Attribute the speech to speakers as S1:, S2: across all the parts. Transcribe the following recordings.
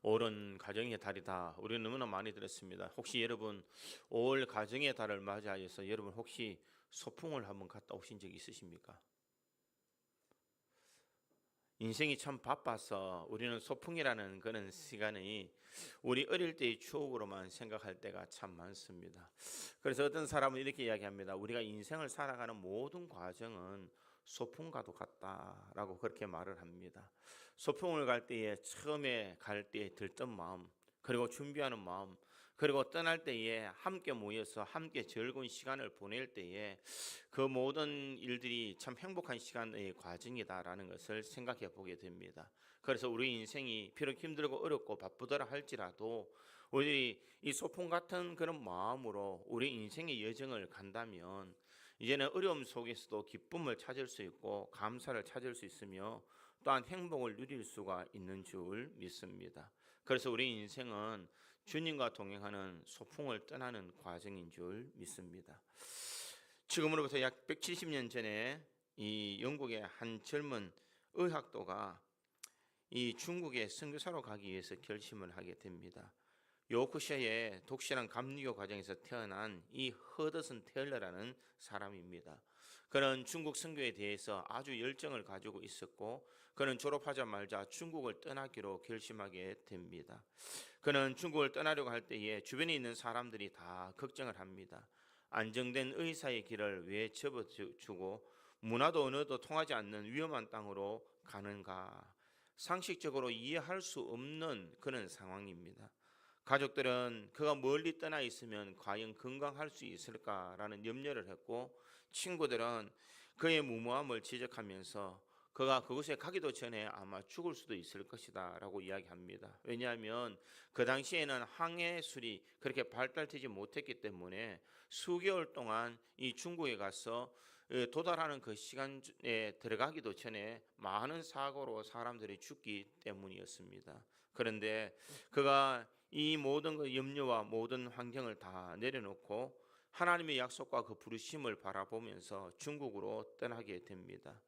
S1: 5월은 가정의 달이다. 우리는 너무나 많이 들었습니다. 혹시 여러분 5월 가정의 달을 맞이하여서 여러분 혹시 소풍을 한번 갔다 오신 적 있으십니까? 인생이 참 바빠서 우리는 소풍이라는 그런 시간이 우리 어릴 때의 추억으로만 생각할 때가 참 많습니다. 그래서 어떤 사람은 이렇게 이야기합니다. 우리가 인생을 살아가는 모든 과정은 소풍과도 같다라고 그렇게 말을 합니다. 소풍을 갈 때에 처음에 갈 때에 들뜬 마음, 그리고 준비하는 마음, 그리고 떠날 때에 함께 모여서 함께 즐거운 시간을 보낼 때에 그 모든 일들이 참 행복한 시간의 과정이다라는 것을 생각해 보게 됩니다. 그래서 우리 인생이 비록 힘들고 어렵고 바쁘더라 할지라도 우리 이 소풍 같은 그런 마음으로 우리 인생의 여정을 간다면 이제는 어려움 속에서도 기쁨을 찾을 수 있고 감사를 찾을 수 있으며 또한 행복을 누릴 수가 있는 줄 믿습니다. 그래서 우리 인생은 주님과 동행하는 소풍을 떠나는 과정인 줄 믿습니다. 지금으로부터 약 170년 전에 이 영국의 한 젊은 의학도가 이 중국에 선교사로 가기 위해서 결심을 하게 됩니다. 요크셔의 독실한 감리교 과정에서 태어난 이 허드슨 테일러라는 사람입니다. 그는 중국 선교에 대해서 아주 열정을 가지고 있었고 그는 졸업하자마자 중국을 떠나기로 결심하게 됩니다. 그는 중국을 떠나려고 할 때에 주변에 있는 사람들이 다 걱정을 합니다. 안정된 의사의 길을 왜 접어주고 문화도 언어도 통하지 않는 위험한 땅으로 가는가? 상식적으로 이해할 수 없는 그런 상황입니다. 가족들은 그가 멀리 떠나 있으면 과연 건강할 수 있을까라는 염려를 했고 친구들은 그의 무모함을 지적하면서 그가 그곳에 가기도 전에 아마 죽을 수도 있을 것이다 라고 이야기합니다. 왜냐하면 그 당시에는 항해술이 그렇게 발달되지 못했기 때문에 수개월 동안 이 중국에 가서 도달하는 그 시간에 들어가기도 전에 많은 사고로 사람들이 죽기 때문이었습니다. 그런데 그가 이 모든 그 염려와 모든 환경을 다 내려놓고 하나님의 약속과 그 부르심을 바라보면서 중국으로 떠나게 됩니다.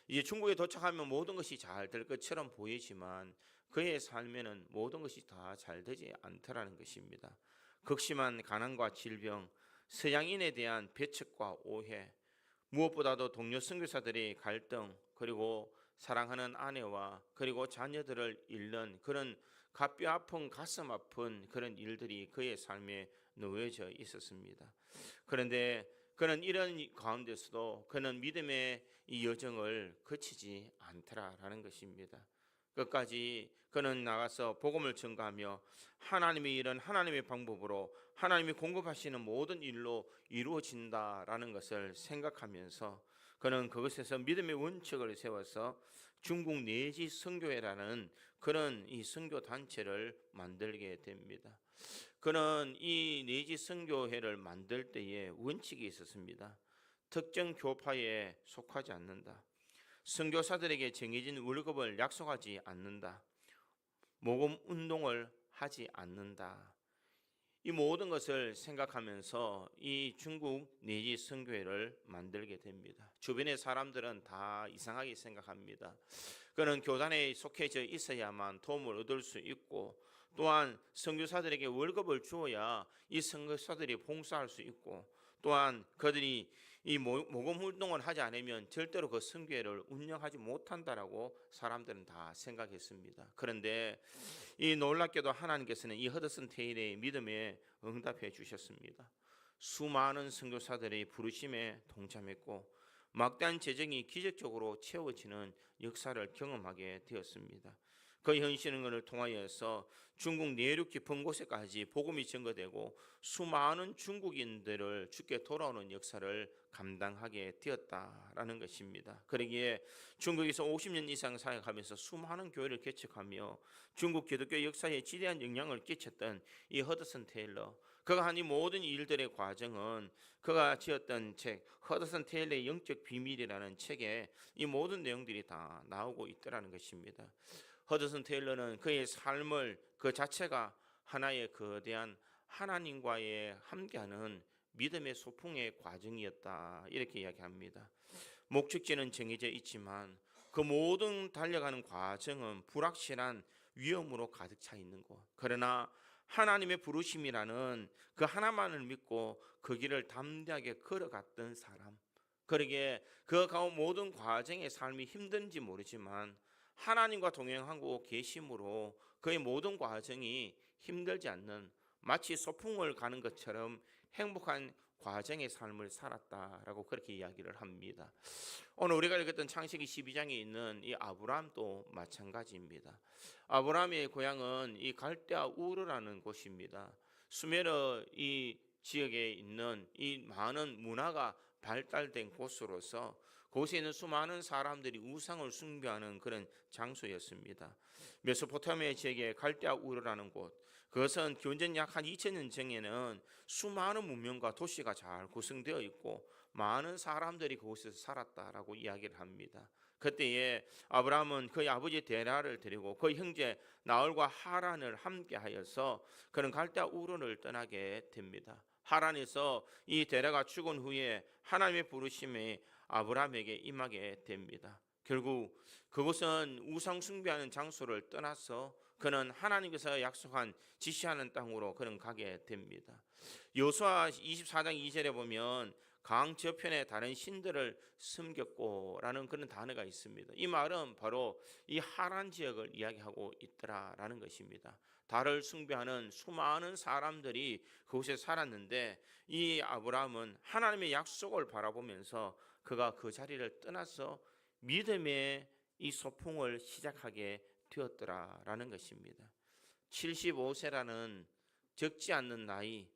S1: 이제 중국에 도착하면 모든 것이 잘 될 것처럼 보이지만 그의 삶에는 모든 것이 다 잘 되지 않더라는 것입니다. 극심한 가난과 질병, 서양인에 대한 배척과 오해, 무엇보다도 동료 선교사들의 갈등, 그리고 사랑하는 아내와 그리고 자녀들을 잃는 그런 값뼈 아픈 가슴 아픈 그런 일들이 그의 삶에 놓여져 있었습니다. 그런데 그는 이런 가운데서도 그는 믿음의 이 여정을 거치지 않더라라는 것입니다. 끝까지 그는 나가서 복음을 전가하며 하나님의 일은 하나님의 방법으로 하나님이 공급하시는 모든 일로 이루어진다라는 것을 생각하면서 그는 그것에서 믿음의 원칙을 세워서 중국 내지 선교회라는 그런 이 선교 단체를 만들게 됩니다. 그는 이 내지 선교회를 만들 때에 원칙이 있었습니다. 특정 교파에 속하지 않는다. 선교사들에게 정해진 월급을 약속하지 않는다. 모금 운동을 하지 않는다. 이 모든 것을 생각하면서 이 중국 내지 선교회를 만들게 됩니다. 주변의 사람들은 다 이상하게 생각합니다. 그는 교단에 속해져 있어야만 도움을 얻을 수 있고 또한 선교사들에게 월급을 주어야 이 선교사들이 봉사할 수 있고 또한 그들이 이 모금 활동을 하지 않으면 절대로 그 선교회를 운영하지 못한다라고 사람들은 다 생각했습니다. 그런데 이 놀랍게도 하나님께서는 이 허드슨 테일의 믿음에 응답해 주셨습니다. 수많은 선교사들의 부르심에 동참했고 막대한 재정이 기적적으로 채워지는 역사를 경험하게 되었습니다. 그 현실을 통하여서 중국 내륙 깊은 곳에까지 복음이 전거되고 수많은 중국인들을 주께 돌아오는 역사를 감당하게 되었다라는 것입니다. 그러기에 중국에서 50년 이상 사역하면서 수많은 교회를 개척하며 중국 기독교 역사에 지대한 영향을 끼쳤던 이 허드슨 테일러, 그가 한 이 모든 일들의 과정은 그가 지었던 책 허드슨 테일러의 영적 비밀이라는 책에 이 모든 내용들이 다 나오고 있더라는 것입니다. 허드슨 테일러는 그의 삶을 그 자체가 하나의 거대한 하나님과의 함께하는 믿음의 소풍의 과정이었다 이렇게 이야기합니다. 목적지는 정해져 있지만 그 모든 달려가는 과정은 불확실한 위험으로 가득 차 있는 곳. 그러나 하나님의 부르심이라는 그 하나만을 믿고 그 길을 담대하게 걸어갔던 사람. 그러기에 그 가운 모든 과정의 삶이 힘든지 모르지만 하나님과 동행하고 계심으로 그의 모든 과정이 힘들지 않는, 마치 소풍을 가는 것처럼 행복한 과정의 삶을 살았다라고 그렇게 이야기를 합니다. 오늘 우리가 읽었던 창세기 12장에 있는 이 아브라함도 마찬가지입니다. 아브라함의 고향은 이 갈대아 우르라는 곳입니다. 수메르 이 지역에 있는 이 많은 문화가 발달된 곳으로서 그곳에 있는 수많은 사람들이 우상을 숭배하는 그런 장소였습니다. 메소포타미아 지역의 갈대아 우르라는 곳, 그것은 기원전 약 한 2000년 전에는 수많은 문명과 도시가 잘 구성되어 있고 많은 사람들이 그곳에서 살았다라고 이야기를 합니다. 그때에 아브라함은 그의 아버지 데라를 데리고 그의 형제 나홀과 하란을 함께하여서 그는 갈대아 우르를 떠나게 됩니다. 하란에서 이 데라가 죽은 후에 하나님의 부르심이 아브라함에게 임하게 됩니다. 결국 그곳은 우상 숭배하는 장소를 떠나서 그는 하나님께서 약속한 지시하는 땅으로 그는 가게 됩니다. 여호수아 24장 2절에 보면 강 저편에 다른 신들을 섬겼고라는 그런 단어가 있습니다. 이 말은 바로 이 하란 지역을 이야기하고 있더라라는 것입니다. 달을 숭배하는 수많은 사람들이 그곳에 살았는데 이 아브라함은 하나님의 약속을 바라보면서 그가 그 자리를 떠나서 믿음의 이 소풍을 시작하게 되었더라라는 것입니다. 75세라는 적지 않는 나이,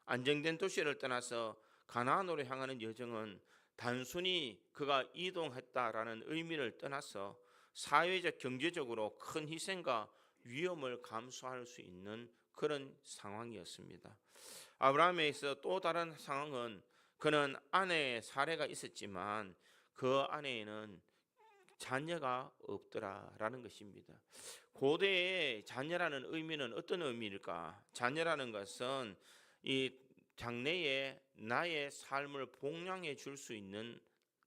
S1: 안정된 도시를 떠나서 가나안으로 향하는 여정은 단순히 그가 이동했다라는 의미를 떠나서 사회적, 경제적으로 큰 희생과 위험을 감수할 수 있는 그런 상황이었습니다. 아브라함에서 또 다른 상황은 그는 아내의 사례가 있었지만 그 아내에는 자녀가 없더라라는 것입니다. 고대의 자녀라는 의미는 어떤 의미일까? 자녀라는 것은 이 장래에 나의 삶을 봉양해 줄 수 있는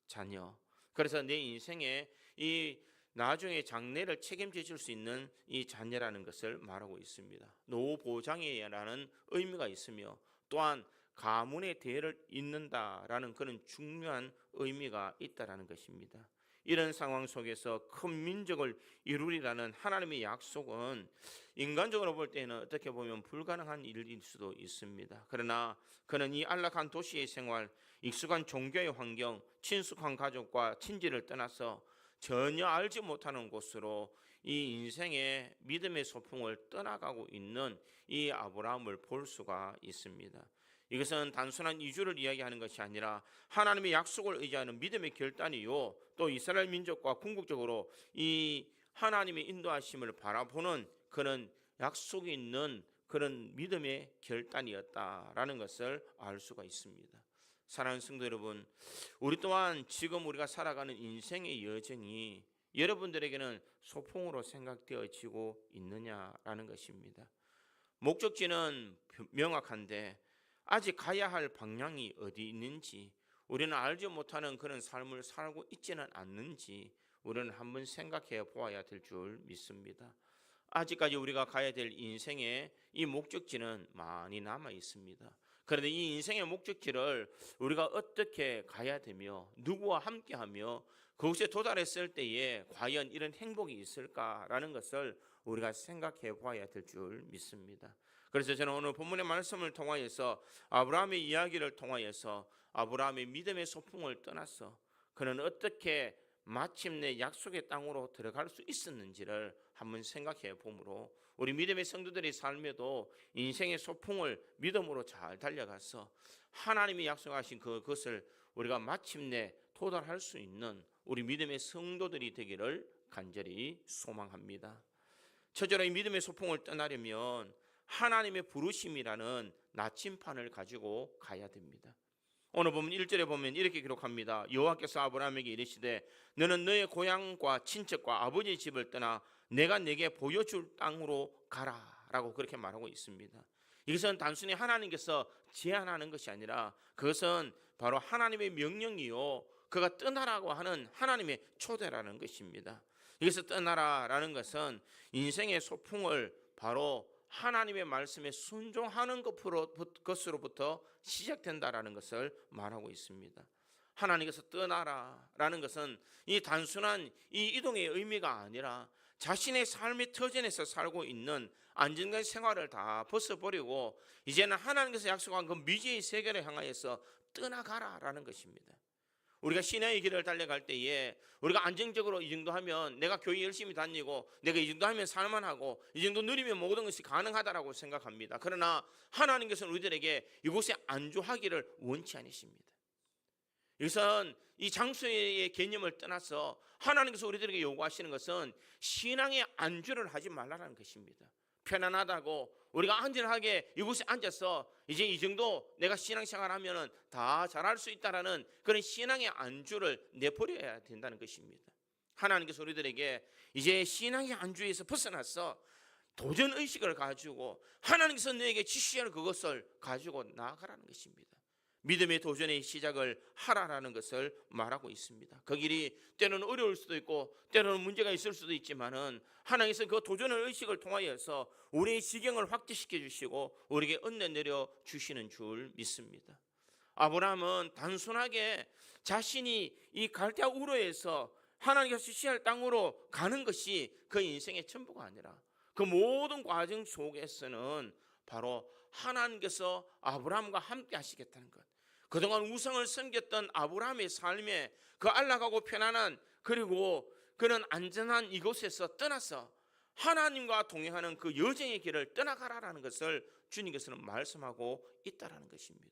S1: 자녀. 그래서 내 인생에 이 나중에 장래를 책임져 줄 수 있는 이 자녀라는 것을 말하고 있습니다. 노후 보장이라는 의미가 있으며 또한 가문의 대를 잇는다라는 그런 중요한 의미가 있다라는 것입니다. 이런 상황 속에서 큰 민족을 이루리라는 하나님의 약속은 인간적으로 볼 때는 어떻게 보면 불가능한 일일 수도 있습니다. 그러나 그는 이 안락한 도시의 생활, 익숙한 종교의 환경, 친숙한 가족과 친지를 떠나서 전혀 알지 못하는 곳으로 이 인생의 믿음의 소풍을 떠나가고 있는 이 아브라함을 볼 수가 있습니다. 이것은 단순한 이주를 이야기하는 것이 아니라 하나님의 약속을 의지하는 믿음의 결단이요, 또 이스라엘 민족과 궁극적으로 이 하나님의 인도하심을 바라보는 그런 약속이 있는 그런 믿음의 결단이었다라는 것을 알 수가 있습니다. 사랑하는 성도 여러분, 우리 또한 지금 우리가 살아가는 인생의 여정이 여러분들에게는 소풍으로 생각되어지고 있느냐라는 것입니다. 목적지는 명확한데 아직 가야 할 방향이 어디 있는지, 우리는 알지 못하는 그런 삶을 살고 있지는 않는지 우리는 한번 생각해 보아야 될 줄 믿습니다. 아직까지 우리가 가야 될 인생의 이 목적지는 많이 남아 있습니다. 그런데 이 인생의 목적지를 우리가 어떻게 가야 되며 누구와 함께하며 그곳에 도달했을 때에 과연 이런 행복이 있을까라는 것을 우리가 생각해 보아야 될 줄 믿습니다. 그래서 저는 오늘 본문의 말씀을 통하여서 아브라함의 이야기를 통하여서 아브라함의 믿음의 소풍을 떠나서 그는 어떻게 마침내 약속의 땅으로 들어갈 수 있었는지를 한번 생각해 보므로 우리 믿음의 성도들의 삶에도 인생의 소풍을 믿음으로 잘 달려가서 하나님이 약속하신 그것을 우리가 마침내 도달할 수 있는 우리 믿음의 성도들이 되기를 간절히 소망합니다. 첫째로 이 믿음의 소풍을 떠나려면 하나님의 부르심이라는 나침판을 가지고 가야 됩니다. 오늘 보면 1절에 보면 이렇게 기록합니다. 여호와께서 아브라함에게 이르시되 너는 너의 고향과 친척과 아버지의 집을 떠나 내가 내게 보여줄 땅으로 가라 라고 그렇게 말하고 있습니다. 이것은 단순히 하나님께서 제안하는 것이 아니라 그것은 바로 하나님의 명령이요, 그가 떠나라고 하는 하나님의 초대라는 것입니다. 여기서 떠나라라는 것은 인생의 소풍을 바로 하나님의 말씀에 순종하는 것으로부터 시작된다라는 것을 말하고 있습니다. 하나님께서 떠나라라는 것은 이 단순한 이 이동의 의미가 아니라 자신의 삶의 터전에서 살고 있는 안정된 생활을 다 벗어버리고 이제는 하나님께서 약속한 그 미지의 세계를 향하여서 떠나가라라는 것입니다. 우리가 신앙의 길을 달려갈 때에 우리가 안정적으로 이 정도 하면 내가 교회 열심히 다니고 내가 이 정도 하면 살만하고 이 정도 누리면 모든 것이 가능하다라고 생각합니다. 그러나 하나님께서는 우리들에게 이곳에 안주하기를 원치 않으십니다. 이것은 이 장소의 개념을 떠나서 하나님께서 우리들에게 요구하시는 것은 신앙의 안주를 하지 말라는 것입니다. 편안하다고 우리가 안전하게 이곳에 앉아서 이제 이 정도 내가 신앙생활하면 다 잘할 수 있다라는 그런 신앙의 안주를 내버려야 된다는 것입니다. 하나님께서 우리들에게 이제 신앙의 안주에서 벗어나서 도전의식을 가지고 하나님께서 너에게 지시할 그것을 가지고 나아가라는 것입니다. 믿음의 도전의 시작을 하라라는 것을 말하고 있습니다. 그 길이 때로는 어려울 수도 있고 때로는 문제가 있을 수도 있지만은 하나님께서 그 도전의 의식을 통하여서 우리의 지경을 확대시켜 주시고 우리에게 은혜 내려 주시는 줄 믿습니다. 아브라함은 단순하게 자신이 이 갈대아 우르에서 하나님께서 지시할 땅으로 가는 것이 그 인생의 전부가 아니라 그 모든 과정 속에서는 바로 하나님께서 아브라함과 함께 하시겠다는 것, 그동안 우상을 섬겼던 아브라함의 삶에 그 안락하고 편안한 그리고 그런 안전한 이곳에서 떠나서 하나님과 동행하는 그 여정의 길을 떠나가라라는 것을 주님께서는 말씀하고 있다라는 것입니다.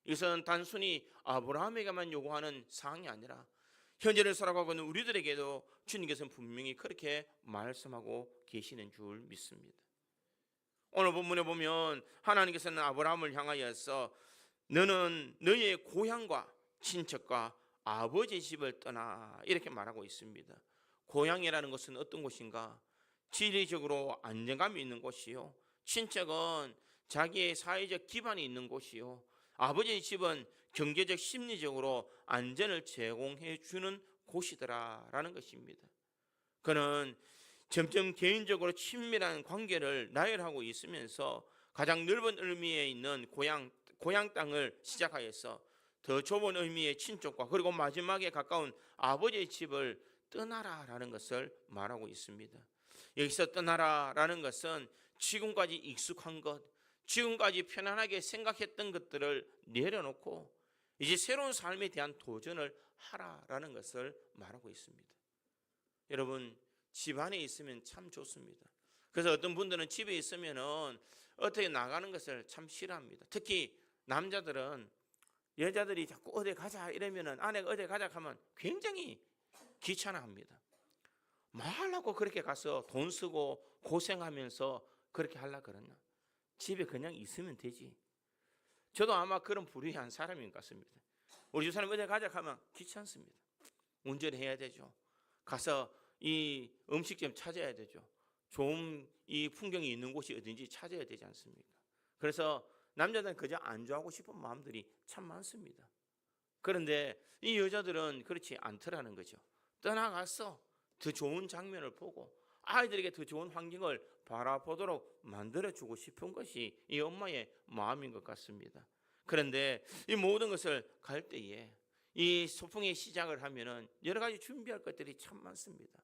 S1: 이것은 단순히 아브라함에게만 요구하는 사항이 아니라 현재를 살아가고 있는 우리들에게도 주님께서는 분명히 그렇게 말씀하고 계시는 줄 믿습니다. 오늘 본문에 보면 하나님께서는 아브라함을 향하여서 너는 너의 고향과 친척과 아버지 집을 떠나 이렇게 말하고 있습니다. 고향이라는 것은 어떤 곳인가? 지리적으로 안정감이 있는 곳이요, 친척은 자기의 사회적 기반이 있는 곳이요, 아버지의 집은 경제적 심리적으로 안전을 제공해 주는 곳이더라라는 것입니다. 그는 점점 개인적으로 친밀한 관계를 나열하고 있으면서 가장 넓은 의미에 있는 고향 땅을 시작하여서 더 좁은 의미의 친족과 그리고 마지막에 가까운 아버지의 집을 떠나라라는 것을 말하고 있습니다. 여기서 떠나라라는 것은 지금까지 익숙한 것, 지금까지 편안하게 생각했던 것들을 내려놓고 이제 새로운 삶에 대한 도전을 하라라는 것을 말하고 있습니다. 여러분, 집 안에 있으면 참 좋습니다. 그래서 어떤 분들은 집에 있으면은 어떻게 나가는 것을 참 싫어합니다. 특히 남자들은 여자들이 자꾸 어디 가자 이러면은 아내가 어디 가자 하면 굉장히 귀찮아합니다. 말하고 그렇게 가서 돈 쓰고 고생하면서 그렇게 하려고 그러나 집에 그냥 있으면 되지. 저도 아마 그런 불의한 사람인 것 같습니다. 우리 집사람 어디 가자 하면 귀찮습니다. 운전을 해야 되죠. 가서 이 음식점 찾아야 되죠. 좋은 이 풍경이 있는 곳이 어딘지 찾아야 되지 않습니까? 그래서 남자들은 그저 안주하고 싶은 마음들이 참 많습니다. 그런데 이 여자들은 그렇지 않더라는 거죠. 떠나가서 더 좋은 장면을 보고 아이들에게 더 좋은 환경을 바라보도록 만들어주고 싶은 것이 이 엄마의 마음인 것 같습니다. 그런데 이 모든 것을 갈 때에 이 소풍의 시작을 하면은 여러 가지 준비할 것들이 참 많습니다.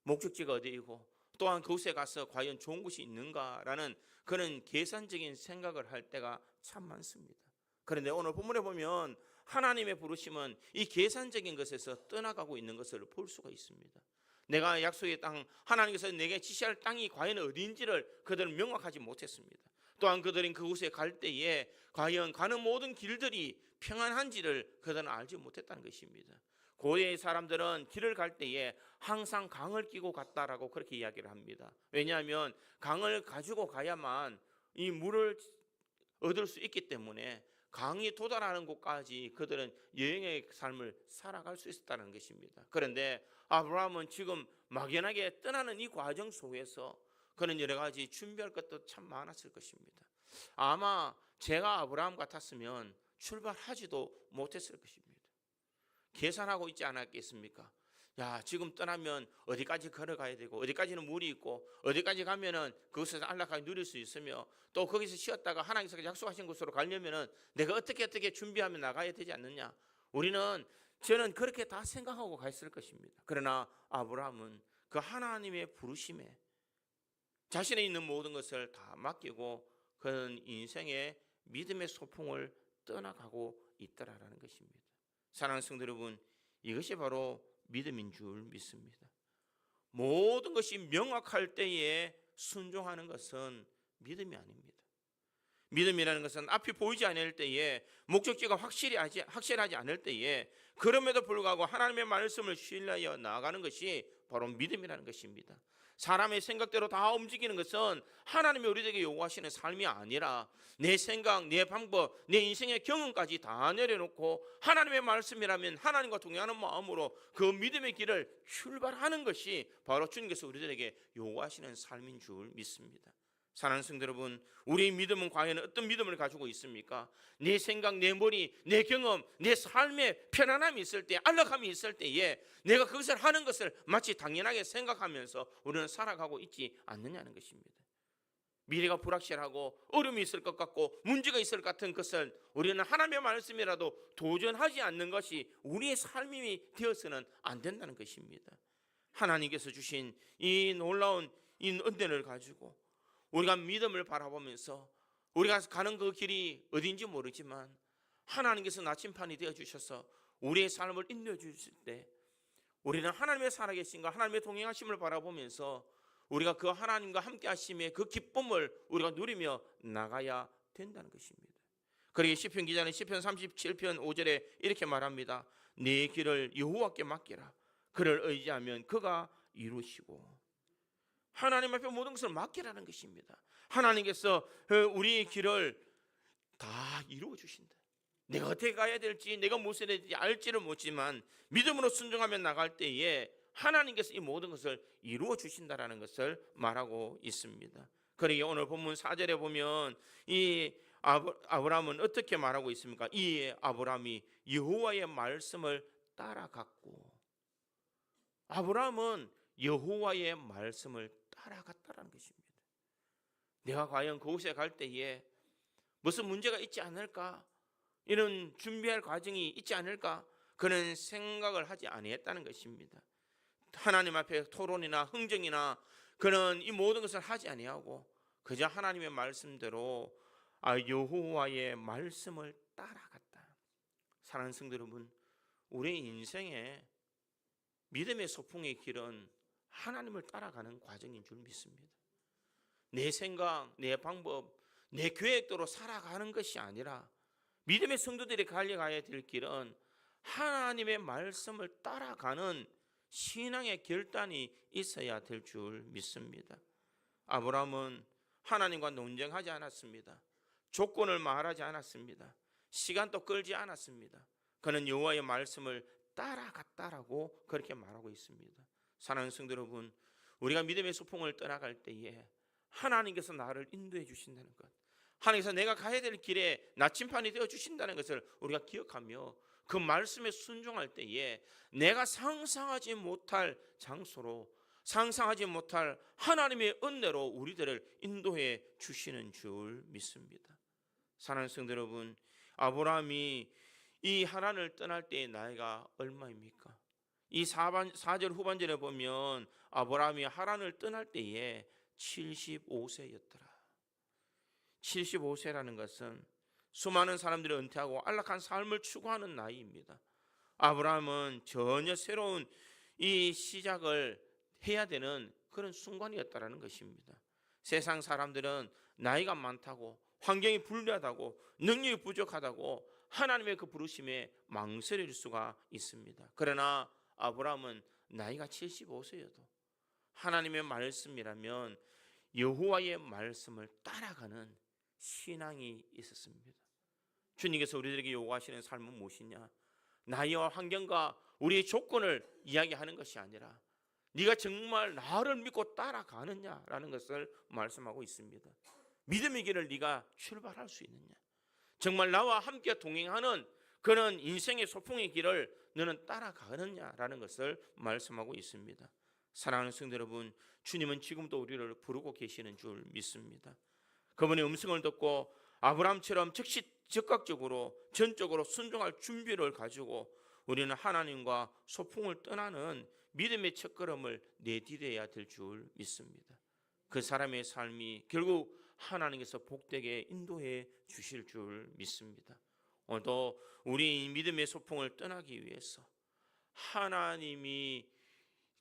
S1: 목적지가 어디이고 또한 그곳에 가서 과연 좋은 곳이 있는가라는 그런 계산적인 생각을 할 때가 참 많습니다. 그런데 오늘 본문에 보면 하나님의 부르심은 이 계산적인 것에서 떠나가고 있는 것을 볼 수가 있습니다. 내가 약속의 땅, 하나님께서 내게 지시할 땅이 과연 어디인지를 그들은 명확하지 못했습니다. 또한 그들은 그곳에 갈 때에 과연 가는 모든 길들이 평안한지를 그들은 알지 못했다는 것입니다. 고대의 사람들은 길을 갈 때에 항상 강을 끼고 갔다라고 그렇게 이야기를 합니다. 왜냐하면 강을 가지고 가야만 이 물을 얻을 수 있기 때문에 강이 도달하는 곳까지 그들은 여행의 삶을 살아갈 수 있었다는 것입니다. 그런데 아브라함은 지금 막연하게 떠나는 이 과정 속에서 그는 여러 가지 준비할 것도 참 많았을 것입니다. 아마 제가 아브라함 같았으면 출발하지도 못했을 것입니다. 계산하고 있지 않았겠습니까? 야, 지금 떠나면 어디까지 걸어가야 되고 어디까지는 물이 있고 어디까지 가면은 그것에서 안락하게 누릴 수 있으며 또 거기서 쉬었다가 하나님께서 약속하신 곳으로 가려면은 내가 어떻게 준비하며 나가야 되지 않느냐. 저는 그렇게 다 생각하고 가 있을 것입니다. 그러나 아브라함은 그 하나님의 부르심에 자신에 있는 모든 것을 다 맡기고 그는 인생의 믿음의 소풍을 떠나가고 있더라라는 것입니다. 사랑하는 성도 여러분, 이것이 바로 믿음인 줄 믿습니다. 모든 것이 명확할 때에 순종하는 것은 믿음이 아닙니다. 믿음이라는 것은 앞이 보이지 않을 때에, 목적지가 확실하지 않을 때에, 그럼에도 불구하고 하나님의 말씀을 신뢰하여 나아가는 것이 바로 믿음이라는 것입니다. 사람의 생각대로 다 움직이는 것은 하나님이 우리에게 요구하시는 삶이 아니라 내 생각, 내 방법, 내 인생의 경험까지 다 내려놓고 하나님의 말씀이라면 하나님과 동행하는 마음으로 그 믿음의 길을 출발하는 것이 바로 주님께서 우리들에게 요구하시는 삶인 줄 믿습니다. 사랑하는 성도 여러분, 우리의 믿음은 과연 어떤 믿음을 가지고 있습니까? 내 생각, 내 머리, 내 경험, 내 삶에 편안함이 있을 때, 안락함이 있을 때에 내가 그것을 하는 것을 마치 당연하게 생각하면서 우리는 살아가고 있지 않느냐는 것입니다. 미래가 불확실하고 어려움이 있을 것 같고 문제가 있을 것 같은 것을 우리는 하나님의 말씀이라도 도전하지 않는 것이 우리의 삶이 되어서는 안 된다는 것입니다. 하나님께서 주신 이 놀라운 이 은혜를 가지고 우리가 믿음을 바라보면서 우리가 가는 그 길이 어딘지 모르지만 하나님께서 나침판이 되어주셔서 우리의 삶을 인도해 주실 때 우리는 하나님의 살아계심과 하나님의 동행하심을 바라보면서 우리가 그 하나님과 함께 하심의 그 기쁨을 우리가 누리며 나가야 된다는 것입니다. 그러기 시편 기자는 시편 37편 5절에 이렇게 말합니다. 네 길을 여호와께 맡기라. 그를 의지하면 그가 이루시고. 하나님 앞에 모든 것을 맡기라는 것입니다. 하나님께서 우리의 길을 다 이루어 주신다. 내가 어떻게 가야 될지, 내가 무엇을 해야 될지 알지를 못지만 믿음으로 순종하며 나갈 때에 하나님께서 이 모든 것을 이루어 주신다라는 것을 말하고 있습니다. 그러기 오늘 본문 4절에 보면 이 아브라함은 어떻게 말하고 있습니까? 이 아브라함이 여호와의 말씀을 따라갔고, 아브라함은 여호와의 말씀을 따라갔다라는 것입니다. 내가 과연 그곳에 갈 때에 무슨 문제가 있지 않을까? 이런 준비할 과정이 있지 않을까? 그런 생각을 하지 아니했다는 것입니다. 하나님 앞에 토론이나 흥정이나 그런 이 모든 것을 하지 아니하고 그저 하나님의 말씀대로 여호와의 말씀을 따라갔다. 사랑하는 성도 여러분, 우리의 인생에 믿음의 소풍의 길은 하나님을 따라가는 과정인 줄 믿습니다. 내 생각, 내 방법, 내 계획대로 살아가는 것이 아니라 믿음의 성도들이 달려가야 될 길은 하나님의 말씀을 따라가는 신앙의 결단이 있어야 될 줄 믿습니다. 아브라함은 하나님과 논쟁하지 않았습니다. 조건을 말하지 않았습니다. 시간도 끌지 않았습니다. 그는 여호와의 말씀을 따라갔다라고 그렇게 말하고 있습니다. 사랑하는 성도 여러분, 우리가 믿음의 소풍을 떠나갈 때에 하나님께서 나를 인도해 주신다는 것, 하나님께서 내가 가야 될 길에 나침판이 되어 주신다는 것을 우리가 기억하며 그 말씀에 순종할 때에 내가 상상하지 못할 장소로, 상상하지 못할 하나님의 은혜로 우리들을 인도해 주시는 줄 믿습니다. 사랑하는 성도 여러분, 아브라함이 이 하란을 떠날 때의 나이가 얼마입니까? 이 4절 후반절에 보면 아브라함이 하란을 떠날 때에 75세였더라. 75세라는 것은 수많은 사람들이 은퇴하고 안락한 삶을 추구하는 나이입니다. 아브라함은 전혀 새로운 이 시작을 해야 되는 그런 순간이었다라는 것입니다. 세상 사람들은 나이가 많다고, 환경이 불리하다고, 능력이 부족하다고 하나님의 그 부르심에 망설일 수가 있습니다. 그러나 아브라함은 나이가 75세여도 하나님의 말씀이라면 여호와의 말씀을 따라가는 신앙이 있었습니다. 주님께서 우리들에게 요구하시는 삶은 무엇이냐? 나이와 환경과 우리의 조건을 이야기하는 것이 아니라 네가 정말 나를 믿고 따라가느냐라는 것을 말씀하고 있습니다. 믿음의 길을 네가 출발할 수 있느냐? 정말 나와 함께 동행하는 그는 인생의 소풍의 길을 너는 따라가느냐라는 것을 말씀하고 있습니다. 사랑하는 성도 여러분, 주님은 지금도 우리를 부르고 계시는 줄 믿습니다. 그분의 음성을 듣고 아브라함처럼 즉각적으로 전적으로 순종할 준비를 가지고 우리는 하나님과 소풍을 떠나는 믿음의 첫걸음을 내디뎌야 될 줄 믿습니다. 그 사람의 삶이 결국 하나님께서 복되게 인도해 주실 줄 믿습니다. 오늘도 우리 믿음의 소풍을 떠나기 위해서 하나님이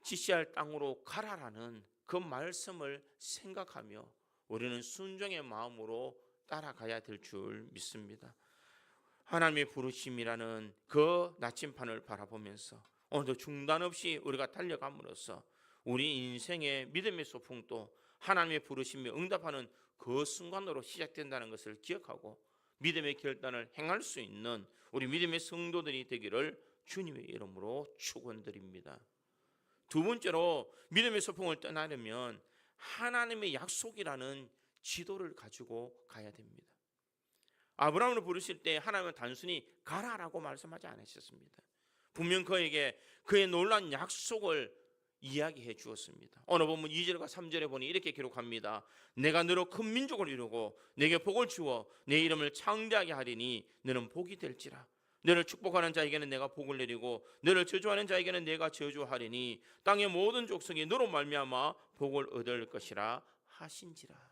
S1: 지시할 땅으로 가라라는 그 말씀을 생각하며 우리는 순종의 마음으로 따라가야 될 줄 믿습니다. 하나님의 부르심이라는 그 나침판을 바라보면서 오늘도 중단 없이 우리가 달려감으로써 우리 인생의 믿음의 소풍도 하나님의 부르심에 응답하는 그 순간으로 시작된다는 것을 기억하고 믿음의 결단을 행할 수 있는 우리 믿음의 성도들이 되기를 주님의 이름으로 축원드립니다. 두 번째로 믿음의 소풍을 떠나려면 하나님의 약속이라는 지도를 가지고 가야 됩니다. 아브라함을 부르실 때 하나님은 단순히 가라라고 말씀하지 않으셨습니다. 분명 그에게 그의 놀라운 약속을 이야기해 주었습니다. 오늘 보면 2절과 3절에 보니 이렇게 기록합니다. 내가 너로 큰 민족을 이루고 내게 복을 주어 내 이름을 창대하게 하리니 너는 복이 될지라. 너를 축복하는 자에게는 내가 복을 내리고 너를 저주하는 자에게는 내가 저주하리니 땅의 모든 족속이 너로 말미암아 복을 얻을 것이라 하신지라.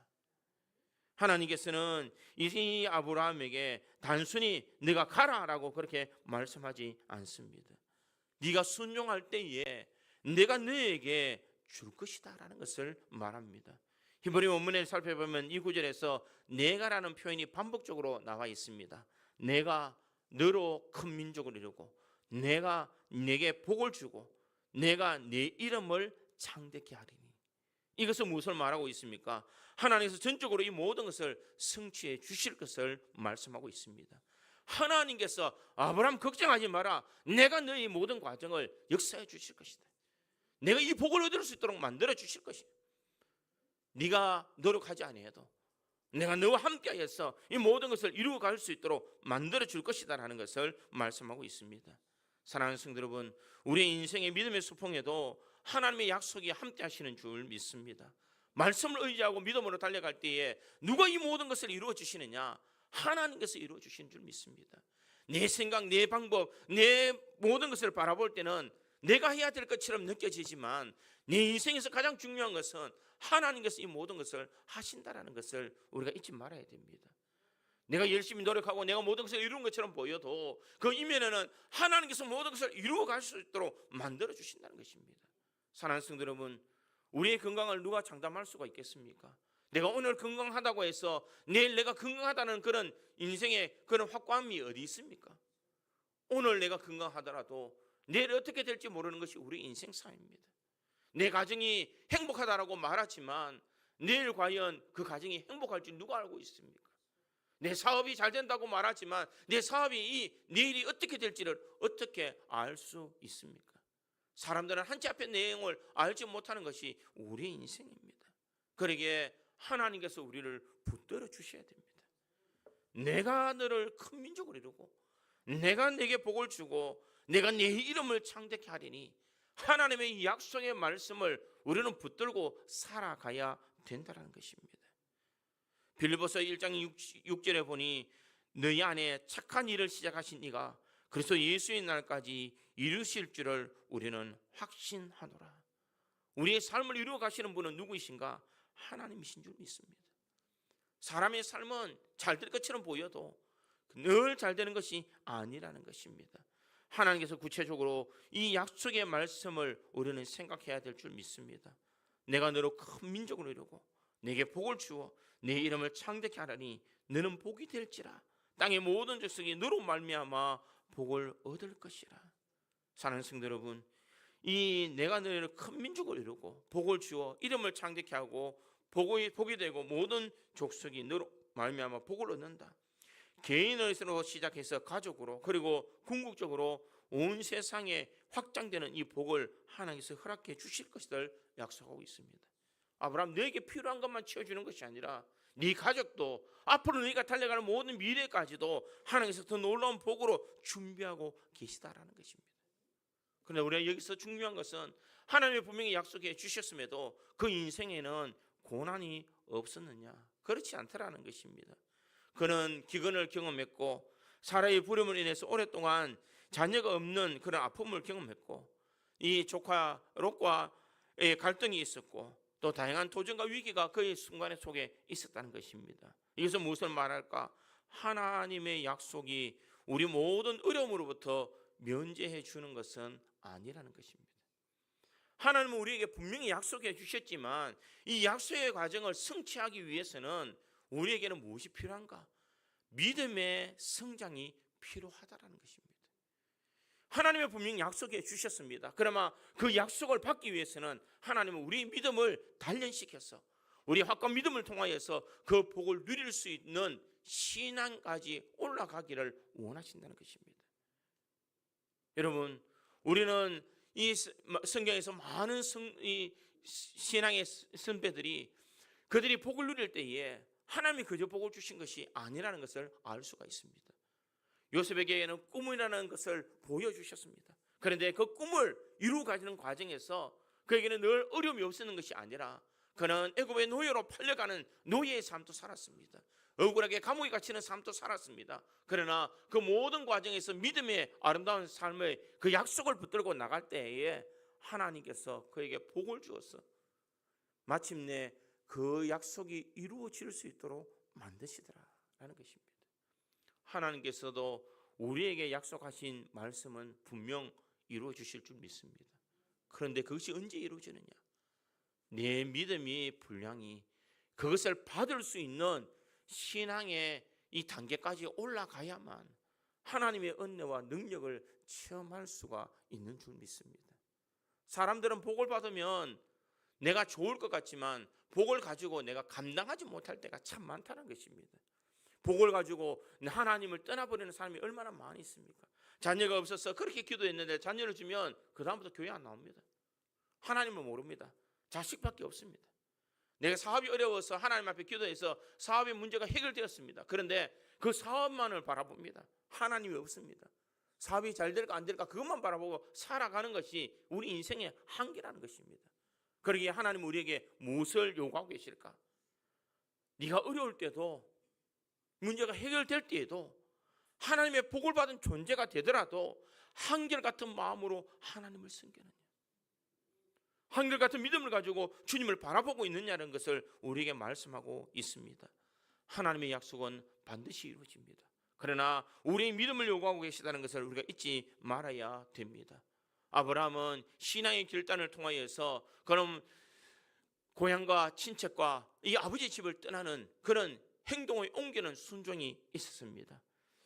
S1: 하나님께서는 이 아브라함에게 단순히 네가 가라라고 그렇게 말씀하지 않습니다. 네가 순종할 때에 내가 너에게 줄 것이다라는 것을 말합니다. 히브리 원문을 살펴보면 이 구절에서 내가라는 표현이 반복적으로 나와 있습니다. 내가 너로 큰 민족을 이루고 내가 내게 복을 주고 내가 내 이름을 창대케 하리니. 이것은 무엇을 말하고 있습니까? 하나님께서 전적으로 이 모든 것을 성취해 주실 것을 말씀하고 있습니다. 하나님께서 아브라함 걱정하지 마라. 내가 너의 모든 과정을 역사해 주실 것이다. 내가 이 복을 얻을 수 있도록 만들어 주실 것이다. 네가 노력하지 아니해도 내가 너와 함께해서 이 모든 것을 이루어갈 수 있도록 만들어 줄 것이다라는 것을 말씀하고 있습니다. 사랑하는 성도 여러분, 우리의 인생의 믿음의 소풍에도 하나님의 약속이 함께 하시는 줄 믿습니다. 말씀을 의지하고 믿음으로 달려갈 때에 누가 이 모든 것을 이루어 주시느냐? 하나님께서 이루어 주시는 줄 믿습니다. 내 생각, 내 방법, 내 모든 것을 바라볼 때는 내가 해야 될 것처럼 느껴지지만 내 인생에서 가장 중요한 것은 하나님께서 이 모든 것을 하신다라는 것을 우리가 잊지 말아야 됩니다. 내가 열심히 노력하고 내가 모든 것을 이루는 것처럼 보여도 그 이면에는 하나님께서 모든 것을 이루어갈 수 있도록 만들어 주신다는 것입니다. 사랑하는 성도 여러분, 우리의 건강을 누가 장담할 수가 있겠습니까? 내가 오늘 건강하다고 해서 내일 내가 건강하다는 그런 인생의 그런 확고함이 어디 있습니까? 오늘 내가 건강하더라도 내일 어떻게 될지 모르는 것이 우리 인생사입니다. 내 가정이 행복하다라고 말하지만 내일 과연 그 가정이 행복할지 누가 알고 있습니까? 내 사업이 잘 된다고 말하지만 내 사업이 내일이 어떻게 될지를 어떻게 알 수 있습니까? 사람들은 한치 앞의 내용을 알지 못하는 것이 우리의 인생입니다. 그러기에 하나님께서 우리를 붙들어 주셔야 됩니다. 내가 너를 큰 민족을 이루고 내가 내게 복을 주고 내가 내 이름을 창대케 하리니 하나님의 약속의 말씀을 우리는 붙들고 살아가야 된다는 것입니다. 빌립보서 1장 6절에 보니 너희 안에 착한 일을 시작하신 이가 그리스도 예수의 날까지 이루실 줄을 우리는 확신하노라. 우리의 삶을 이루어 가시는 분은 누구이신가? 하나님이신 줄 믿습니다. 사람의 삶은 잘 될 것처럼 보여도 늘 잘 되는 것이 아니라는 것입니다. 하나님께서 구체적으로 이 약속의 말씀을 우리는 생각해야 될 줄 믿습니다. 내가 너로 큰 민족을 이루고 내게 복을 주어 내 이름을 창대케 하라니 너는 복이 될지라. 땅의 모든 족속이 너로 말미암아 복을 얻을 것이라. 사랑하는 성도 여러분, 이 내가 너희를 큰 민족을 이루고 복을 주어 이름을 창대케 하고 복이 되고 모든 족속이 너로 말미암아 복을 얻는다. 개인으로 시작해서 가족으로 그리고 궁극적으로 온 세상에 확장되는 이 복을 하나님께서 허락해 주실 것을 약속하고 있습니다. 아브라함, 너에게 필요한 것만 채워주는 것이 아니라 네 가족도 앞으로 네가 달려가는 모든 미래까지도 하나님께서 더 놀라운 복으로 준비하고 계시다라는 것입니다. 그런데 우리가 여기서 중요한 것은 하나님의 분명히 약속해 주셨음에도 그 인생에는 고난이 없었느냐? 그렇지 않다라는 것입니다. 그는 기근을 경험했고 사라의 부름으로 인해서 오랫동안 자녀가 없는 그런 아픔을 경험했고 이 조카 롯과의 갈등이 있었고 또 다양한 도전과 위기가 그의 순간의 속에 있었다는 것입니다. 이것은 무엇을 말할까? 하나님의 약속이 우리 모든 어려움으로부터 면제해 주는 것은 아니라는 것입니다. 하나님은 우리에게 분명히 약속해 주셨지만 이 약속의 과정을 성취하기 위해서는 우리에게는 무엇이 필요한가? 믿음의 성장이 필요하다라는 것입니다. 하나님의 분명히 약속해 주셨습니다. 그러나 그 약속을 받기 위해서는 하나님은 우리의 믿음을 단련시켜서 우리 확고한 믿음을 통하여서 그 복을 누릴 수 있는 신앙까지 올라가기를 원하신다는 것입니다. 여러분, 우리는 이 성경에서 많은 신앙의 선배들이 그들이 복을 누릴 때에 하나님이 그저 복을 주신 것이 아니라는 것을 알 수가 있습니다. 요셉에게는 꿈이라는 것을 보여주셨습니다. 그런데 그 꿈을 이루어가는 과정에서 그에게는 늘 어려움이 없었는 것이 아니라 그는 애굽의 노예로 팔려가는 노예의 삶도 살았습니다. 억울하게 감옥에 갇히는 삶도 살았습니다. 그러나 그 모든 과정에서 믿음의 아름다운 삶의 그 약속을 붙들고 나갈 때에 하나님께서 그에게 복을 주어서 마침내 그 약속이 이루어질 수 있도록 만드시더라라는 것입니다. 하나님께서도 우리에게 약속하신 말씀은 분명 이루어 주실 줄 믿습니다. 그런데 그것이 언제 이루어지느냐? 내 믿음이 분량이 그것을 받을 수 있는 신앙의 이 단계까지 올라가야만 하나님의 은혜와 능력을 체험할 수가 있는 줄 믿습니다. 사람들은 복을 받으면 내가 좋을 것 같지만 복을 가지고 내가 감당하지 못할 때가 참 많다는 것입니다. 복을 가지고 하나님을 떠나버리는 사람이 얼마나 많이 있습니까? 자녀가 없어서 그렇게 기도했는데 자녀를 주면 그 다음부터 교회 안 나옵니다. 하나님을 모릅니다. 자식밖에 없습니다. 내가 사업이 어려워서 하나님 앞에 기도해서 사업의 문제가 해결되었습니다. 그런데 그 사업만을 바라봅니다. 하나님이 없습니다. 사업이 잘 될까 안 될까 그것만 바라보고 살아가는 것이 우리 인생의 한계라는 것입니다. 그러기에 하나님은 우리에게 무엇을 요구하고 계실까? 네가 어려울 때도 문제가 해결될 때에도 하나님의 복을 받은 존재가 되더라도 한결같은 마음으로 하나님을 섬기느냐, 한결같은 믿음을 가지고 주님을 바라보고 있느냐는 것을 우리에게 말씀하고 있습니다. 하나님의 약속은 반드시 이루어집니다. 그러나 우리의 믿음을 요구하고 계시다는 것을 우리가 잊지 말아야 됩니다. 아브라함은 신앙의 결단을 통하여서 그런 고향과 친척과 이 아버지 집을 떠나는 그런 행동을 옮기는 순종이 있었습니다.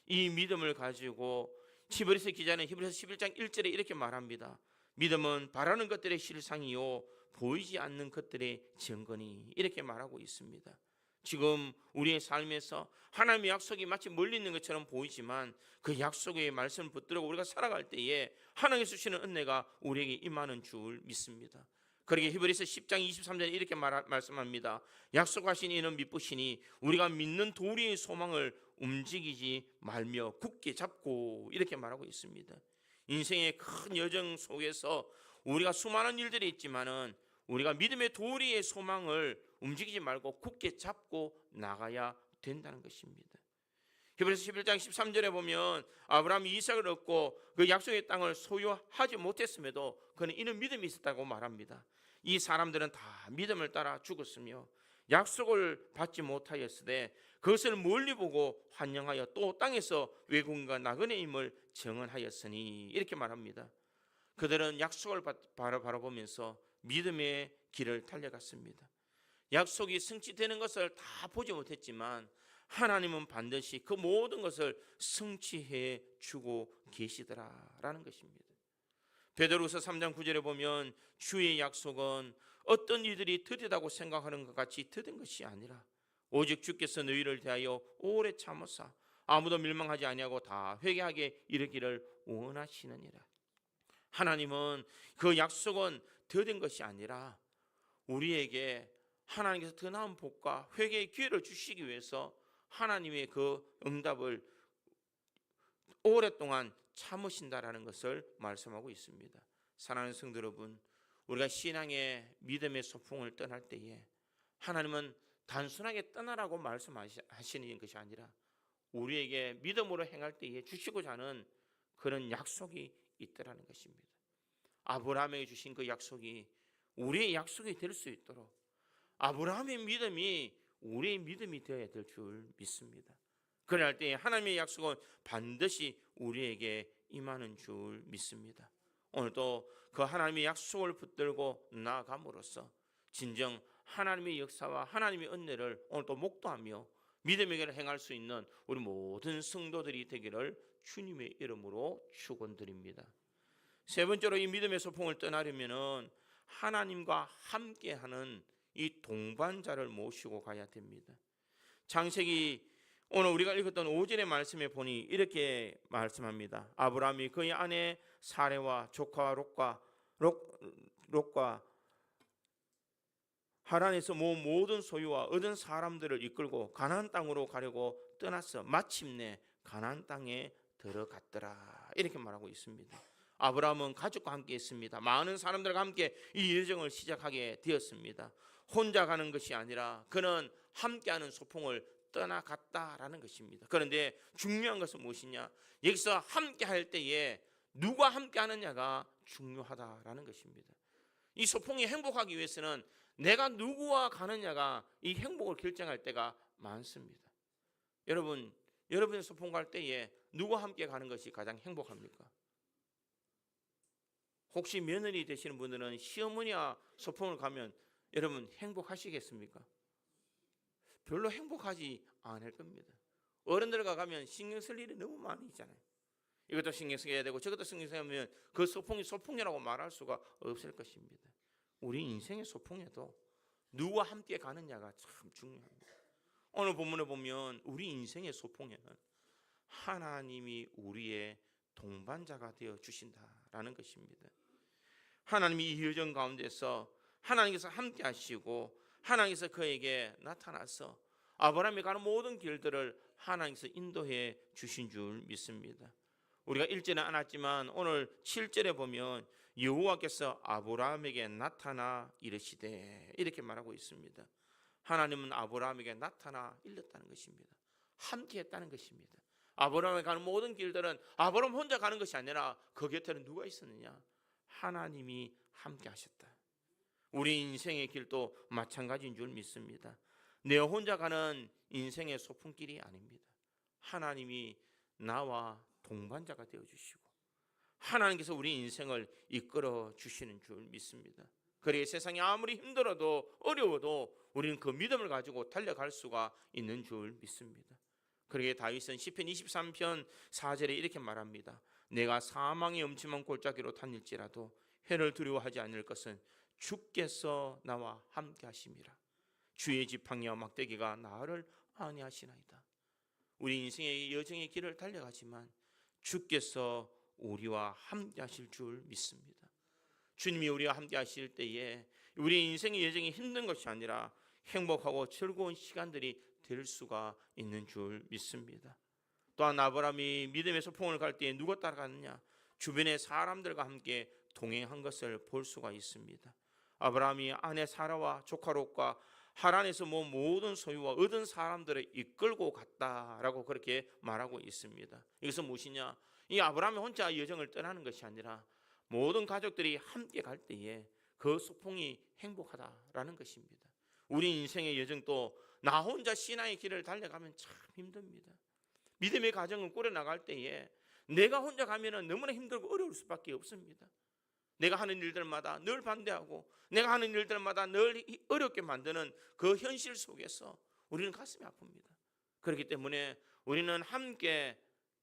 S1: 이 믿음을 가지고 히브리서 기자는 히브리서 11장 1절에 이렇게 말합니다. 믿음은 바라는 것들의 실상이요 보이지 않는 것들의 증거니, 이렇게 말하고 있습니다. 지금 우리의 삶에서 하나님의 약속이 마치 멀리 있는 것처럼 보이지만 그 약속의 말씀을 붙들고 우리가 살아갈 때에 하나님께서 주시는 은혜가 우리에게 임하는 줄 믿습니다. 그러기에 히브리서 10장 23절에 이렇게 말씀합니다. 약속하신 이는 믿으시니 우리가 믿는 도리의 소망을 움직이지 말며 굳게 잡고, 이렇게 말하고 있습니다. 인생의 큰 여정 속에서 우리가 수많은 일들이 있지만은 우리가 믿음의 도리의 소망을 움직이지 말고 굳게 잡고 나가야 된다는 것입니다. 히브리서 11장 13절에 보면 아브라함이 이삭을 얻고 그 약속의 땅을 소유하지 못했음에도 그는 이는 믿음이 있었다고 말합니다. 이 사람들은 다 믿음을 따라 죽었으며 약속을 받지 못하였으되 그것을 멀리 보고 환영하여 또 땅에서 외국인과 나그네임을 증언하였으니, 이렇게 말합니다. 그들은 약속을 바라보면서 믿음의 길을 달려갔습니다. 약속이 성취되는 것을 다 보지 못했지만 하나님은 반드시 그 모든 것을 성취해 주고 계시더라라는 것입니다. 베드로후서 3장 9절에 보면 주의 약속은 어떤 이들이 더디다고 생각하는 것 같이 더딘 것이 아니라 오직 주께서 너희를 대하여 오래 참으사 아무도 밀망하지 아니하고 다 회개하게 이르기를 원하시느니라. 하나님은 그 약속은 더딘 것이 아니라 우리에게 하나님께서 더 나은 복과 회개의 기회를 주시기 위해서 하나님의 그 응답을 오랫동안 참으신다라는 것을 말씀하고 있습니다. 사랑하는 성도 여러분, 우리가 신앙의 믿음의 소풍을 떠날 때에 하나님은 단순하게 떠나라고 말씀하시는 것이 아니라 우리에게 믿음으로 행할 때에 주시고자 하는 그런 약속이 있다라는 것입니다. 아브라함에게 주신 그 약속이 우리의 약속이 될 수 있도록 아브라함의 믿음이 우리의 믿음이 되어야 될 줄 믿습니다. 그럴 때 하나님의 약속은 반드시 우리에게 임하는 줄 믿습니다. 오늘도 그 하나님의 약속을 붙들고 나아감으로써 진정 하나님의 역사와 하나님의 은혜를 오늘도 목도하며 믿음의 길을 행할 수 있는 우리 모든 성도들이 되기를 주님의 이름으로 축원드립니다. 세 번째로 이 믿음의 소풍을 떠나려면은 하나님과 함께하는 이 동반자를 모시고 가야 됩니다. 창세기 오늘 우리가 읽었던 5절의 말씀에 보니 이렇게 말씀합니다. 아브라함이 그의 아내 사레와 조카 롯과 하란에서 모은 모든 소유와 얻은 사람들을 이끌고 가나안 땅으로 가려고 떠났어 마침내 가나안 땅에 들어갔더라. 이렇게 말하고 있습니다. 아브라함은 가족과 함께 있습니다. 많은 사람들과 함께 이 여정을 시작하게 되었습니다. 혼자 가는 것이 아니라 그는 함께하는 소풍을 떠나갔다라는 것입니다. 그런데 중요한 것은 무엇이냐? 여기서 함께할 때에 누가 함께하느냐가 중요하다라는 것입니다. 이 소풍이 행복하기 위해서는 내가 누구와 가느냐가 이 행복을 결정할 때가 많습니다. 여러분의 소풍 갈 때에 누구와 함께 가는 것이 가장 행복합니까? 혹시 며느리 되시는 분들은 시어머니와 소풍을 가면 여러분 행복하시겠습니까? 별로 행복하지 않을 겁니다. 어른들과 가면 신경 쓸 일이 너무 많이 있잖아요. 이것도 신경 써야 되고 저것도 신경 써야 하면 그 소풍이 소풍이라고 말할 수가 없을 것입니다. 우리 인생의 소풍에도 누구와 함께 가느냐가 참 중요합니다. 오늘 본문에 보면 우리 인생의 소풍에는 하나님이 우리의 동반자가 되어 주신다라는 것입니다. 하나님이 이 여정 가운데서 하나님께서 함께 하시고 하나님께서 그에게 나타나서 아브라함이 가는 모든 길들을 하나님께서 인도해 주신 줄 믿습니다. 우리가 읽지는 않았지만 오늘 7절에 보면 여호와께서 아브라함에게 나타나 이르시되 이렇게 말하고 있습니다. 하나님은 아브라함에게 나타나 일렀다는 것입니다. 함께 했다는 것입니다. 아브라함이 가는 모든 길들은 아브라함 혼자 가는 것이 아니라 그 곁에는 누가 있었느냐? 하나님이 함께 하셨다. 우리 인생의 길도 마찬가지인 줄 믿습니다. 내 혼자 가는 인생의 소풍길이 아닙니다. 하나님이 나와 동반자가 되어주시고 하나님께서 우리 인생을 이끌어 주시는 줄 믿습니다. 그래야 세상이 아무리 힘들어도 어려워도 우리는 그 믿음을 가지고 달려갈 수가 있는 줄 믿습니다. 그러기에 다윗은 시편 23편 4절에 이렇게 말합니다. 내가 사망의 엄침한 골짜기로 다닐지라도 해를 두려워하지 않을 것은 주께서 나와 함께 하심이라. 주의 지팡이와 막대기가 나를 안위하시나이다. 우리 인생의 여정의 길을 달려가지만 주께서 우리와 함께 하실 줄 믿습니다. 주님이 우리와 함께 하실 때에 우리 인생의 여정이 힘든 것이 아니라 행복하고 즐거운 시간들이 될 수가 있는 줄 믿습니다. 또한 아브라함이 믿음의 소풍을 갈 때에 누가 따라갔느냐? 주변의 사람들과 함께 동행한 것을 볼 수가 있습니다. 아브라함이 아내 사라와 조카 롯과 하란에서 모든 소유와 얻은 사람들을 이끌고 갔다라고 그렇게 말하고 있습니다. 이것은 무엇이냐? 이 아브라함이 혼자 여정을 떠나는 것이 아니라 모든 가족들이 함께 갈 때에 그 소풍이 행복하다라는 것입니다. 우리 인생의 여정도 나 혼자 신앙의 길을 달려가면 참 힘듭니다. 믿음의 가정을 꾸려나갈 때에 내가 혼자 가면 너무나 힘들고 어려울 수밖에 없습니다. 내가 하는 일들마다 늘 반대하고 내가 하는 일들마다 늘 어렵게 만드는 그 현실 속에서 우리는 가슴이 아픕니다. 그렇기 때문에 우리는 함께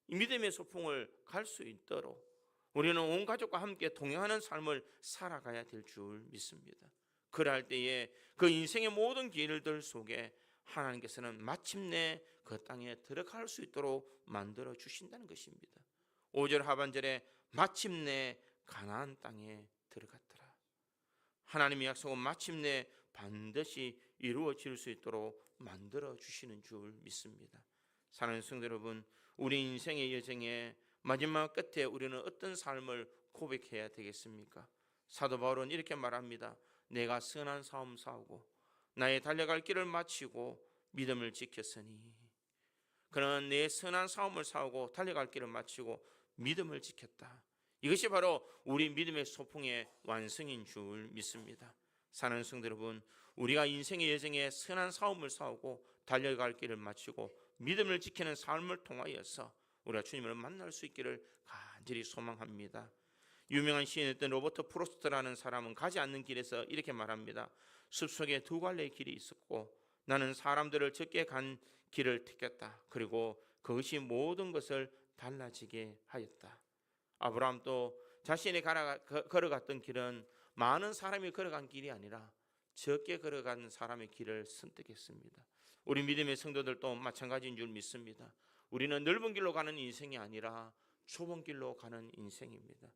S1: 믿음의 소풍을 갈 수 있도록 우리는 온 가족과 함께 동행하는 삶을 살아가야 될 줄 믿습니다. 그럴 때에 그 인생의 모든 길들 속에 하나님께서는 마침내 그 땅에 들어갈 수 있도록 만들어 주신다는 것입니다. 5절 하반절에 마침내 가나안 땅에 들어갔더라. 하나님의 약속은 마침내 반드시 이루어질 수 있도록 만들어 주시는 줄 믿습니다. 사랑하는 성도 여러분, 우리 인생의 여정에 마지막 끝에 우리는 어떤 삶을 고백해야 되겠습니까? 사도 바울은 이렇게 말합니다. 내가 선한 싸움 싸우고 나의 달려갈 길을 마치고 믿음을 지켰으니. 그는 내 선한 싸움을 싸우고 달려갈 길을 마치고 믿음을 지켰다. 이것이 바로 우리 믿음의 소풍의 완성인 줄 믿습니다. 사랑하는 성도 여러분, 우리가 인생의 여정에 선한 싸움을 싸우고 달려갈 길을 마치고 믿음을 지키는 삶을 통하여서 우리가 주님을 만날 수 있기를 간절히 소망합니다. 유명한 시인이었던 로버트 프로스트라는 사람은 가지 않는 길에서 이렇게 말합니다. 숲속에 두 갈래의 길이 있었고 나는 사람들을 적게 간 길을 택했다. 그리고 그것이 모든 것을 달라지게 하였다. 아브라함도 자신이 걸어갔던 길은 많은 사람이 걸어간 길이 아니라 적게 걸어간 사람의 길을 선택했습니다. 우리 믿음의 성도들도 마찬가지인 줄 믿습니다. 우리는 넓은 길로 가는 인생이 아니라 좁은 길로 가는 인생입니다.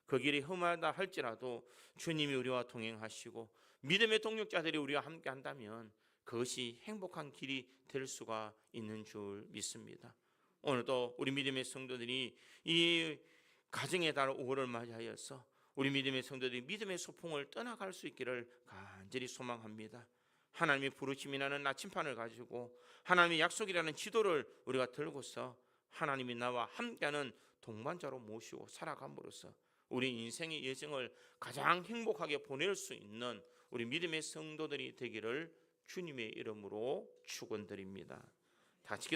S1: 그 길이 험하다 할지라도 주님이 우리와 동행하시고 믿음의 동력자들이 우리와 함께 한다면 그것이 행복한 길이 될 수가 있는 줄 믿습니다. 오늘도 우리 믿음의 성도들이 이 가정의 달 5월을 맞이하여서 우리 믿음의 성도들이 믿음의 소풍을 떠나갈 수 있기를 간절히 소망합니다. 하나님의 부르심이라는 나침판을 가지고 하나님의 약속이라는 지도를 우리가 들고서 하나님이 나와 함께하는 동반자로 모시고 살아감으로써 우리 인생의 여정을 가장 행복하게 보낼 수 있는 우리 믿음의 성도들이 되기를 주님의 이름으로 축원드립니다. 다